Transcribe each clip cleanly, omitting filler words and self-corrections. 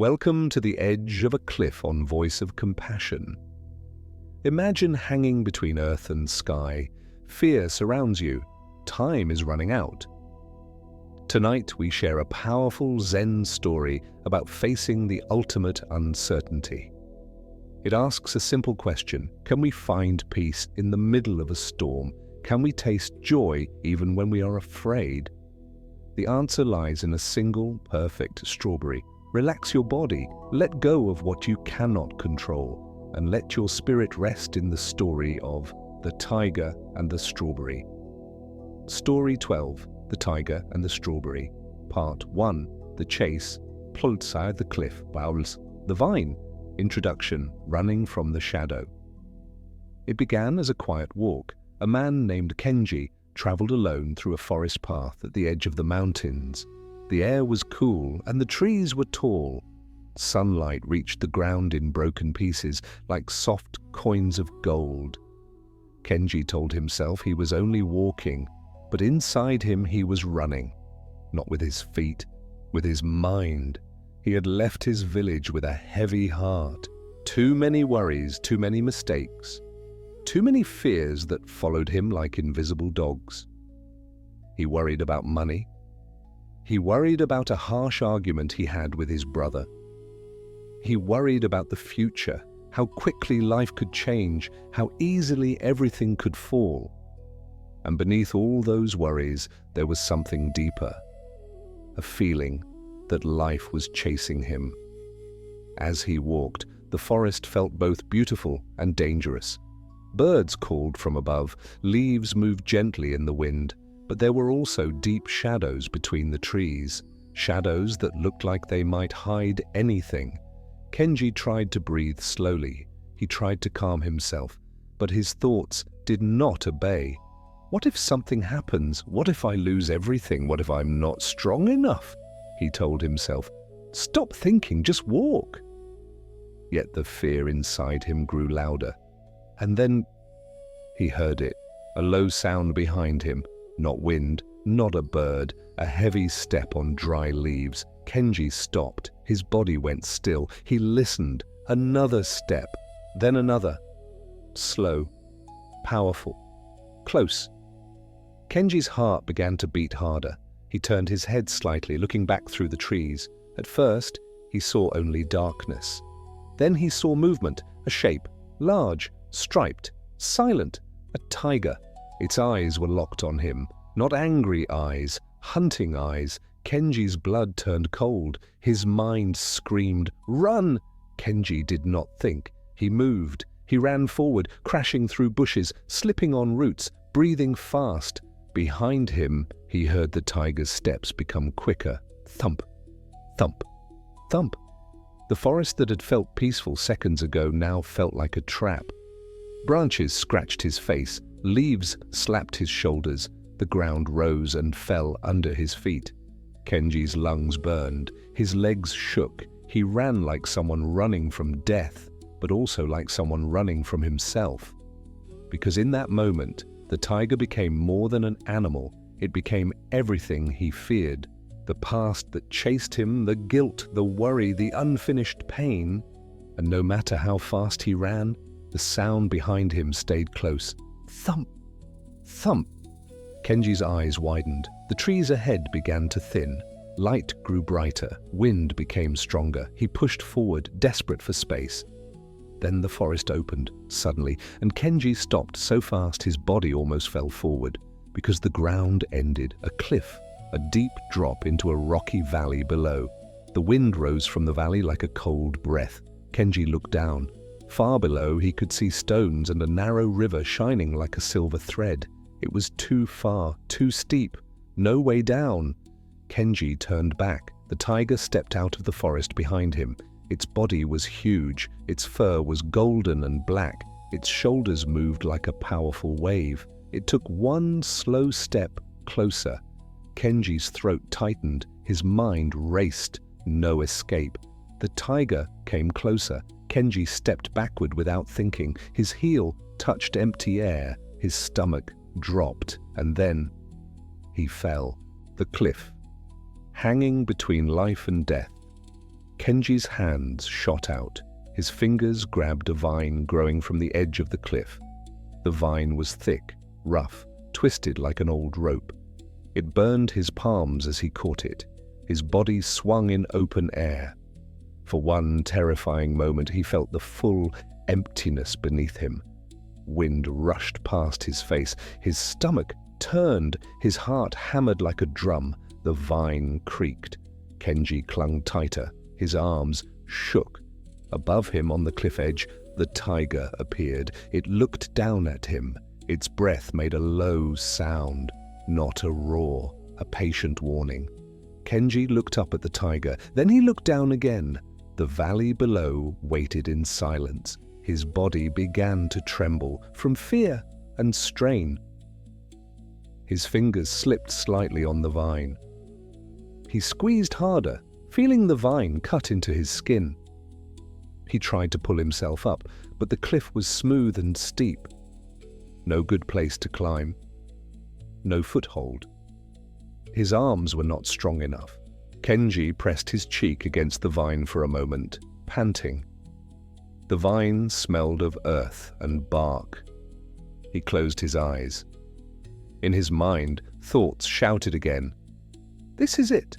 Welcome to the edge of a cliff on Voice of Compassion. Imagine hanging between earth and sky. Fear surrounds you. Time is running out. Tonight we share a powerful Zen story about facing the ultimate uncertainty. It asks a simple question: can we find peace in the middle of a storm? Can we taste joy even when we are afraid? The answer lies in a single perfect strawberry. Relax your body, let go of what you cannot control, and let your spirit rest in the story of the tiger and the strawberry. Story 12, The Tiger and the Strawberry. Part 1, The Chase, Plötzlich the Cliff, Bowls, the Vine. Introduction, Running from the Shadow. It began as a quiet walk. A man named Kenji traveled alone through a forest path at the edge of the mountains. The air was cool and the trees were tall. Sunlight reached the ground in broken pieces like soft coins of gold. Kenji told himself he was only walking, but inside him he was running. Not with his feet, with his mind. He had left his village with a heavy heart. Too many worries, too many mistakes. Too many fears that followed him like invisible dogs. He worried about money. He worried about a harsh argument he had with his brother. He worried about the future, how quickly life could change, how easily everything could fall. And beneath all those worries, there was something deeper, a feeling that life was chasing him. As he walked, the forest felt both beautiful and dangerous. Birds called from above, leaves moved gently in the wind, but there were also deep shadows between the trees, shadows that looked like they might hide anything. Kenji tried to breathe slowly. He tried to calm himself, but his thoughts did not obey. What if something happens? What if I lose everything? What if I'm not strong enough? He told himself. Stop thinking, just walk. Yet the fear inside him grew louder. And then he heard it, a low sound behind him. Not wind, not a bird, a heavy step on dry leaves. Kenji stopped. His body went still. He listened. Another step, then another. Slow, powerful, close. Kenji's heart began to beat harder. He turned his head slightly, looking back through the trees. At first, he saw only darkness. Then he saw movement, a shape, large, striped, silent, a tiger. Its eyes were locked on him, not angry eyes, hunting eyes. Kenji's blood turned cold. His mind screamed, "Run!" Kenji did not think. He moved. He ran forward, crashing through bushes, slipping on roots, breathing fast. Behind him, he heard the tiger's steps become quicker. Thump, thump, thump. The forest that had felt peaceful seconds ago now felt like a trap. Branches scratched his face. Leaves slapped his shoulders. The ground rose and fell under his feet. Kenji's lungs burned. His legs shook. He ran like someone running from death, but also like someone running from himself. Because in that moment, the tiger became more than an animal. It became everything he feared. The past that chased him, the guilt, the worry, the unfinished pain. And no matter how fast he ran, the sound behind him stayed close. Thump! Thump! Kenji's eyes widened. The trees ahead began to thin. Light grew brighter. Wind became stronger. He pushed forward, desperate for space. Then the forest opened, suddenly, and Kenji stopped so fast his body almost fell forward, because the ground ended, a cliff, a deep drop into a rocky valley below. The wind rose from the valley like a cold breath. Kenji looked down. Far below, he could see stones and a narrow river shining like a silver thread. It was too far, too steep. No way down. Kenji turned back. The tiger stepped out of the forest behind him. Its body was huge. Its fur was golden and black. Its shoulders moved like a powerful wave. It took one slow step closer. Kenji's throat tightened. His mind raced. No escape. The tiger came closer. Kenji stepped backward without thinking. His heel touched empty air. His stomach dropped, and then he fell. The cliff, hanging between life and death. Kenji's hands shot out. His fingers grabbed a vine growing from the edge of the cliff. The vine was thick, rough, twisted like an old rope. It burned his palms as he caught it. His body swung in open air. For one terrifying moment, he felt the full emptiness beneath him. Wind rushed past his face. His stomach turned. His heart hammered like a drum. The vine creaked. Kenji clung tighter. His arms shook. Above him on the cliff edge, the tiger appeared. It looked down at him. Its breath made a low sound, not a roar, a patient warning. Kenji looked up at the tiger. Then he looked down again. The valley below waited in silence. His body began to tremble from fear and strain. His fingers slipped slightly on the vine. He squeezed harder, feeling the vine cut into his skin. He tried to pull himself up, but the cliff was smooth and steep. No good place to climb. No foothold. His arms were not strong enough. Kenji pressed his cheek against the vine for a moment, panting. The vine smelled of earth and bark. He closed his eyes. In his mind, thoughts shouted again. "This is it.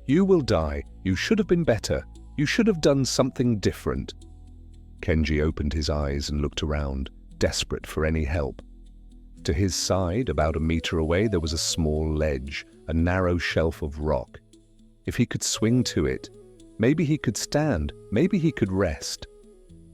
You will die. You should have been better. You should have done something different." Kenji opened his eyes and looked around, desperate for any help. To his side, about a meter away, there was a small ledge, a narrow shelf of rock. If he could swing to it, maybe he could stand, maybe he could rest.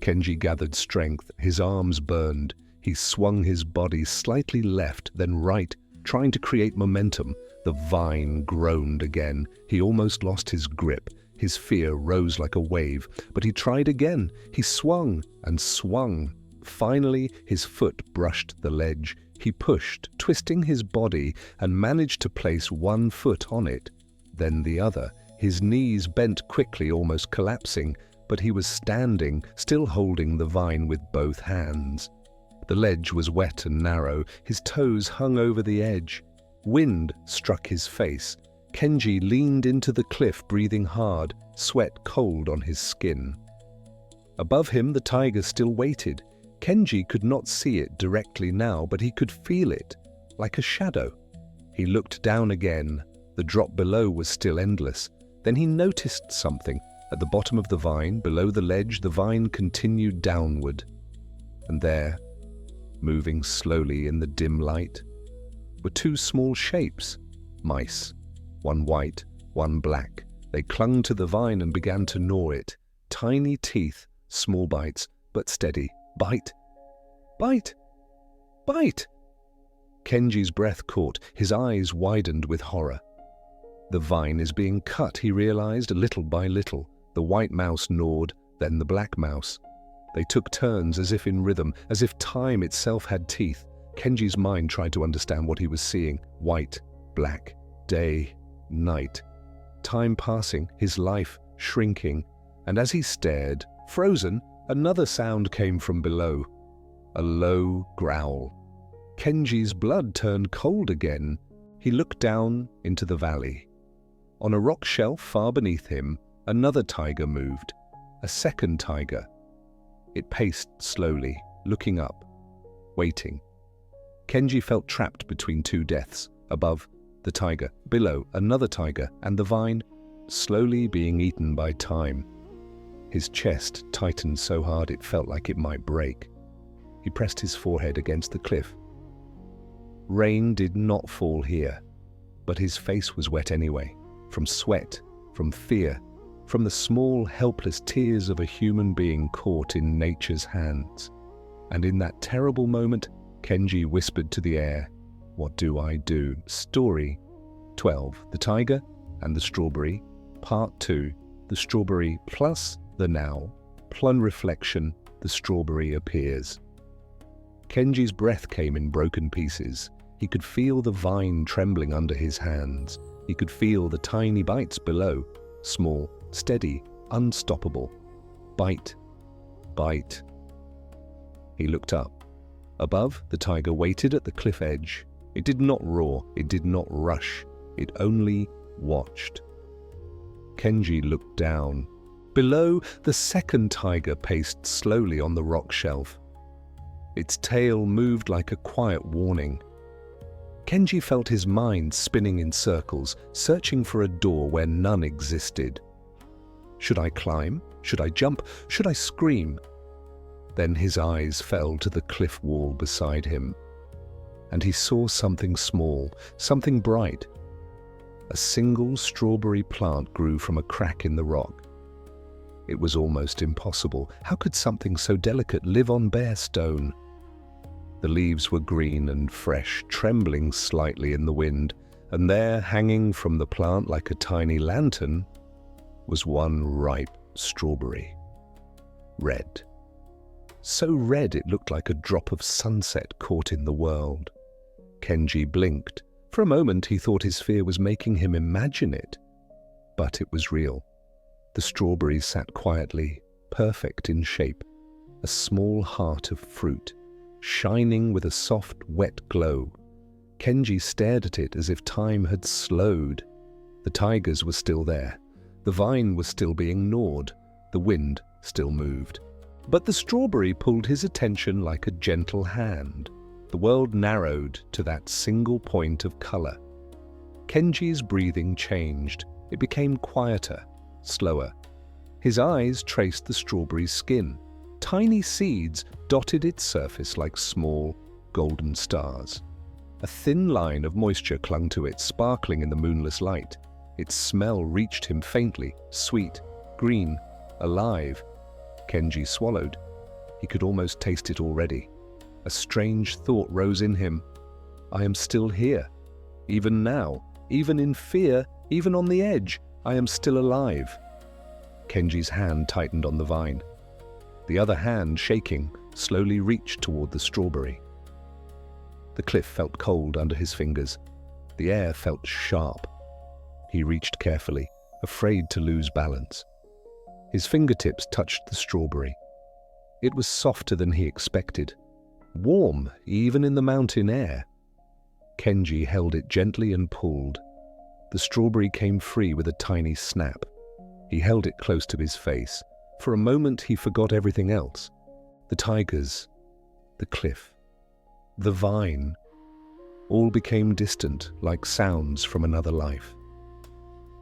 Kenji gathered strength. His arms burned. He swung his body slightly left, then right, trying to create momentum. The vine groaned again. He almost lost his grip. His fear rose like a wave, but he tried again. He swung and swung. Finally, his foot brushed the ledge. He pushed, twisting his body, and managed to place one foot on it, then the other. His knees bent quickly, almost collapsing, but he was standing, still holding the vine with both hands. The ledge was wet and narrow. His toes hung over the edge. Wind struck his face. Kenji leaned into the cliff, breathing hard, sweat cold on his skin. Above him, the tiger still waited. Kenji could not see it directly now, but he could feel it, like a shadow. He looked down again. The drop below was still endless. Then he noticed something. At the bottom of the vine, below the ledge, the vine continued downward. And there, moving slowly in the dim light, were two small shapes, mice, one white, one black. They clung to the vine and began to gnaw it. Tiny teeth, small bites, but steady. Bite, bite, bite. Kenji's breath caught. His eyes widened with horror. The vine is being cut, he realized, little by little. The white mouse gnawed, then the black mouse. They took turns, as if in rhythm, as if time itself had teeth. Kenji's mind tried to understand what he was seeing. White, black, day, night. Time passing, his life shrinking. And as he stared, frozen, another sound came from below. A low growl. Kenji's blood turned cold again. He looked down into the valley. On a rock shelf far beneath him, another tiger moved. A second tiger. It paced slowly, looking up, waiting. Kenji felt trapped between two deaths. Above, the tiger. Below, another tiger, and the vine, slowly being eaten by time. His chest tightened so hard it felt like it might break. He pressed his forehead against the cliff. Rain did not fall here, but his face was wet anyway, from sweat, from fear, from the small, helpless tears of a human being caught in nature's hands. And in that terrible moment, Kenji whispered to the air, "What do I do?" Story 12. The Tiger and the Strawberry. Part 2. The Strawberry plus the Now. Plun reflection. The strawberry appears. Kenji's breath came in broken pieces. He could feel the vine trembling under his hands. He could feel the tiny bites below, small, steady, unstoppable. Bite, bite. He looked up. Above, the tiger waited at the cliff edge. It did not roar, it did not rush, it only watched. Kenji looked down. Below, the second tiger paced slowly on the rock shelf. Its tail moved like a quiet warning. Kenji felt his mind spinning in circles, searching for a door where none existed. Should I climb? Should I jump? Should I scream? Then his eyes fell to the cliff wall beside him, and he saw something small, something bright. A single strawberry plant grew from a crack in the rock. It was almost impossible. How could something so delicate live on bare stone? The leaves were green and fresh, trembling slightly in the wind, and there, hanging from the plant like a tiny lantern, was one ripe strawberry. Red. So red it looked like a drop of sunset caught in the world. Kenji blinked. For a moment he thought his fear was making him imagine it. But it was real. The strawberry sat quietly, perfect in shape, a small heart of fruit, shining with a soft, wet glow. Kenji stared at it as if time had slowed. The tigers were still there. The vine was still being gnawed. The wind still moved. But the strawberry pulled his attention like a gentle hand. The world narrowed to that single point of color. Kenji's breathing changed. It became quieter, slower. His eyes traced the strawberry's skin. Tiny seeds dotted its surface like small, golden stars. A thin line of moisture clung to it, sparkling in the moonless light. Its smell reached him faintly, sweet, green, alive. Kenji swallowed. He could almost taste it already. A strange thought rose in him. I am still here. Even now, even in fear, even on the edge, I am still alive. Kenji's hand tightened on the vine. The other hand, shaking, slowly reached toward the strawberry. The cliff felt cold under his fingers. The air felt sharp. He reached carefully, afraid to lose balance. His fingertips touched the strawberry. It was softer than he expected. Warm, even in the mountain air. Kenji held it gently and pulled. The strawberry came free with a tiny snap. He held it close to his face. For a moment he forgot everything else. The tigers, the cliff, the vine, all became distant, like sounds from another life.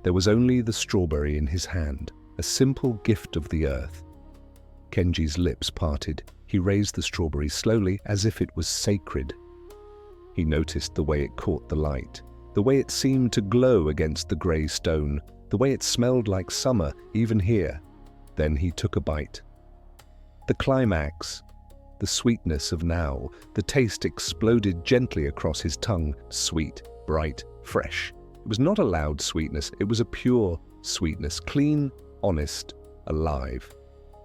There was only the strawberry in his hand, a simple gift of the earth. Kenji's lips parted. He raised the strawberry slowly, as if it was sacred. He noticed the way it caught the light, the way it seemed to glow against the grey stone, the way it smelled like summer, even here. Then he took a bite. The climax, the sweetness of now, the taste exploded gently across his tongue, sweet, bright, fresh. It was not a loud sweetness, it was a pure sweetness, clean, honest, alive.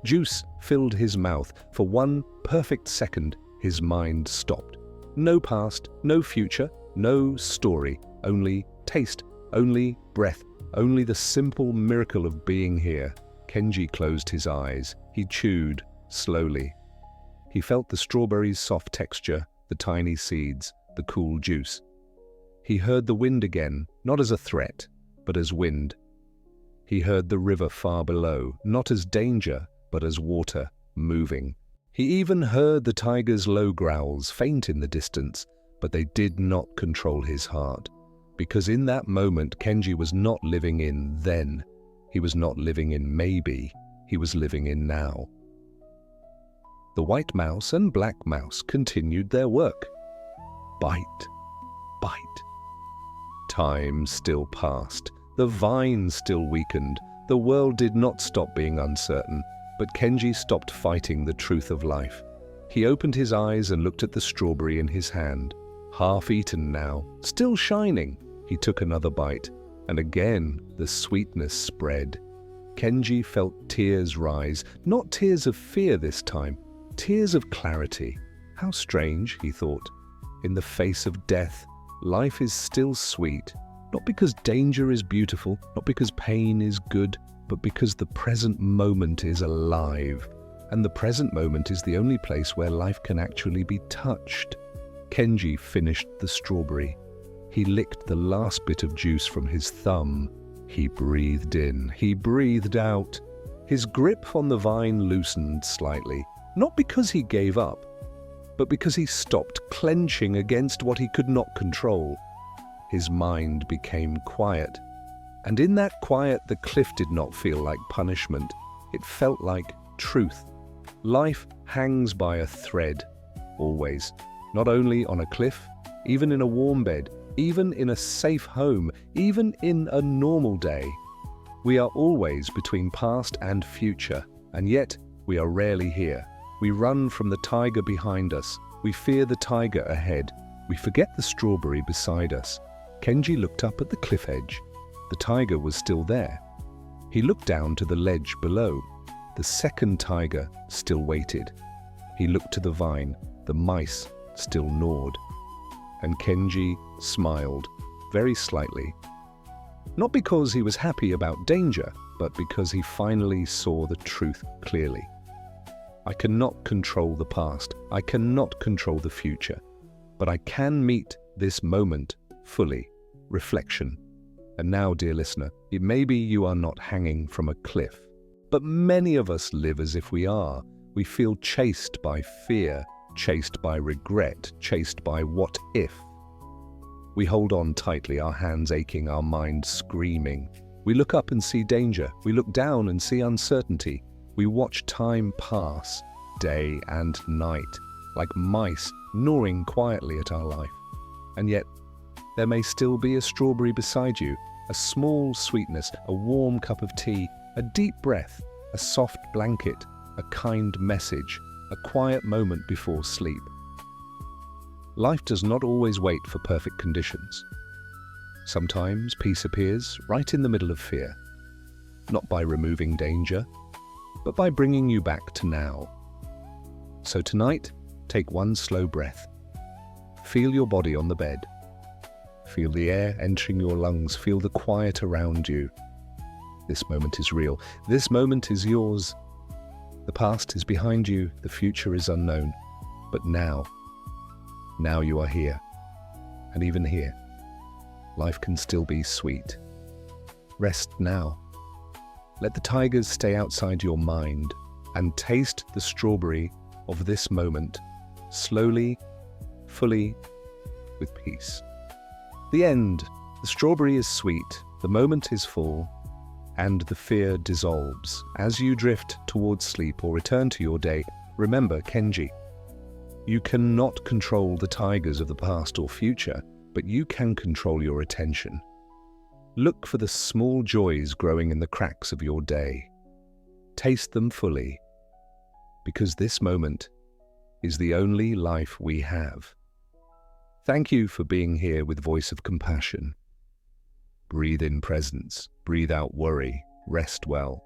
Juice filled his mouth. For one perfect second, his mind stopped. No past, no future, no story, only taste, only breath, only the simple miracle of being here. Kenji closed his eyes. He chewed, slowly. He felt the strawberry's soft texture, the tiny seeds, the cool juice. He heard the wind again, not as a threat, but as wind. He heard the river far below, not as danger, but as water, moving. He even heard the tiger's low growls, faint in the distance, but they did not control his heart. Because in that moment, Kenji was not living in then. He was not living in maybe. He was living in now. The white mouse and black mouse continued their work. Bite, bite. Time still passed. The vine still weakened. The world did not stop being uncertain, but Kenji stopped fighting the truth of life. He opened his eyes and looked at the strawberry in his hand. Half eaten now, still shining. He took another bite, and again the sweetness spread. Kenji felt tears rise, not tears of fear this time, tears of clarity. How strange, he thought. In the face of death, life is still sweet, not because danger is beautiful, not because pain is good, but because the present moment is alive. And the present moment is the only place where life can actually be touched. Kenji finished the strawberry. He licked the last bit of juice from his thumb. He breathed in, he breathed out. His grip on the vine loosened slightly, not because he gave up, but because he stopped clenching against what he could not control. His mind became quiet, and in that quiet the cliff did not feel like punishment. It felt like truth. Life hangs by a thread, always, not only on a cliff, even in a warm bed, even in a safe home, even in a normal day. We are always between past and future, and yet we are rarely here. We run from the tiger behind us. We fear the tiger ahead. We forget the strawberry beside us. Kenji looked up at the cliff edge. The tiger was still there. He looked down to the ledge below. The second tiger still waited. He looked to the vine. The mice still gnawed. And Kenji smiled, very slightly. Not because he was happy about danger, but because he finally saw the truth clearly. I cannot control the past. I cannot control the future. But I can meet this moment fully. Reflection. And now, dear listener, it may be you are not hanging from a cliff, but many of us live as if we are. We feel chased by fear, chased by regret, chased by what if. We hold on tightly, our hands aching, our mind screaming. We look up and see danger. We look down and see uncertainty. We watch time pass, day and night, like mice gnawing quietly at our life. And yet, there may still be a strawberry beside you, a small sweetness, a warm cup of tea, a deep breath, a soft blanket, a kind message, a quiet moment before sleep. Life does not always wait for perfect conditions. Sometimes peace appears right in the middle of fear, not by removing danger, but by bringing you back to now. So tonight, take one slow breath. Feel your body on the bed. Feel the air entering your lungs. Feel the quiet around you. This moment is real. This moment is yours. The past is behind you. The future is unknown. But now you are here. And even here, life can still be sweet. Rest now. Let the tigers stay outside your mind and taste the strawberry of this moment, slowly, fully, with peace. The end. The strawberry is sweet, the moment is full, and the fear dissolves. As you drift towards sleep or return to your day, remember Kenji. You cannot control the tigers of the past or future, but you can control your attention. Look for the small joys growing in the cracks of your day. Taste them fully, because this moment is the only life we have. Thank you for being here with Voice of Compassion. Breathe in presence, breathe out worry, rest well.